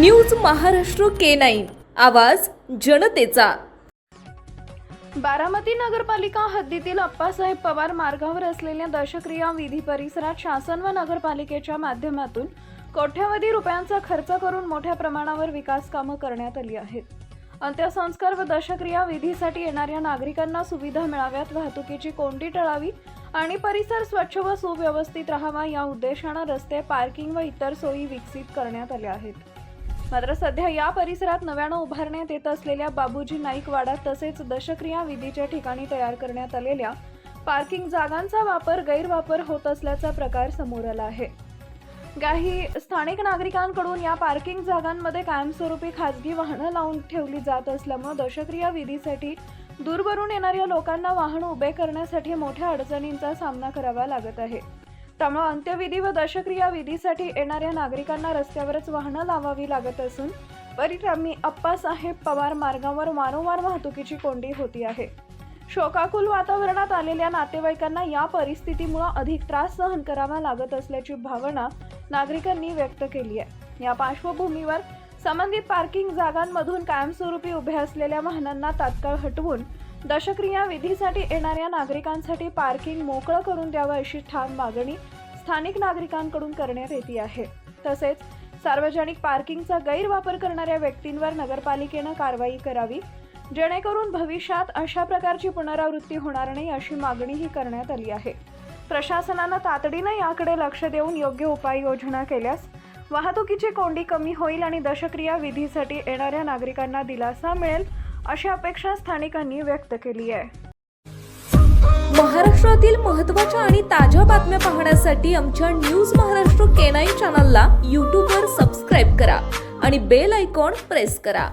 News Maharashtra K9 आवाज जनतेचा। बारामती नगरपालिका हद्दीतील अप्पासाहेब पवार मार्गावर असलेल्या दशक्रिया विधी परिसरात शासन व नगरपालिकेच्या माध्यमातून कोट्यवधी रुपयांचा खर्च करून मोठ्या प्रमाणावर विकास कामे करण्यात आली आहेत। अंत्यसंस्कार व दशक्रिया विधीसाठी येणाऱ्या नागरिकांना सुविधा मिळाव्यात, वाहतुकीची कोंडी टळावी आणि परिसर स्वच्छ व सुव्यवस्थित राहावा या उद्देशाने रस्ते, पार्किंग व इतर सोयी विकसित करण्यात आल्या आहेत। मात्र सध्या या परिसरात नव्याने उभारण्यात येत असलेल्या बाबूजी नाईक वाडा तसेच दशक्रिया विधीच्या ठिकाणी तयार करण्यात आलेल्या पार्किंग जागांचा गैरवापर होत असल्याचा प्रकार समोर आला आहे। काही स्थानिक नागरिकांकडून या पार्किंग जागांमध्ये कायमस्वरूपी खासगी वाहने लावून ठेवली जात असल्यामुळे दशक्रिया विधीसाठी दूरवरून येणाऱ्या लोकांना वाहन उभे करण्यासाठी मोठ्या अडचणींचा सामना करावा लागत आहे। त्यामुळे अंत्यविधी व दशक्रिया विधीसाठी येणाऱ्या नागरिकांना रस्त्यावरच वाहने लावावी लागत असून परिणामी अप्पासाहेब पवार मार्गावर वारंवार वाहतुकीची कोंडी होती आहे। शोकाकुल वातावरणात आलेल्या नातेवाईकांना या परिस्थितीमुळे अधिक त्रास सहन करावा लागत असल्याची भावना नागरिकांनी व्यक्त केली आहे। या पार्श्वभूमीवर संबंधित पार्किंग जागांमधून कायमस्वरूपी उभे असलेल्या वाहनांना तात्काळ हटवून दशक्रिया विधीसाठी येणाऱ्या नागरिकांसाठी पार्किंग मोकळं करून द्यावं अशी ठाम मागणी स्थानिक नागरिकांकडून करण्यात येते आहे। तसेच सार्वजनिक पार्किंगचा गैरवापर करणाऱ्या व्यक्तींवर नगरपालिकेने कारवाई करावी, जेणेकरून भविष्यात अशा प्रकारची पुनरावृत्ती होणार नाही अशी मागणीही करण्यात आली आहे। प्रशासनाने तातडीने याकडे लक्ष देऊन योग्य उपाययोजना केल्यास वाहतुकीची कोंडी कमी होईल आणि दशक्रिया विधीसाठी येणाऱ्या नागरिकांना दिलासा मिळेल अशी अपेक्षा स्थानिकांनी व्यक्त केली आहे। महाराष्ट्रातील महत्त्वाच्या आणि ताज्या बातम्या पाहण्यासाठी आमच्या न्यूज महाराष्ट्र K9 चॅनलला YouTube वर सबस्क्राइब करा आणि बेल आयकॉन प्रेस करा।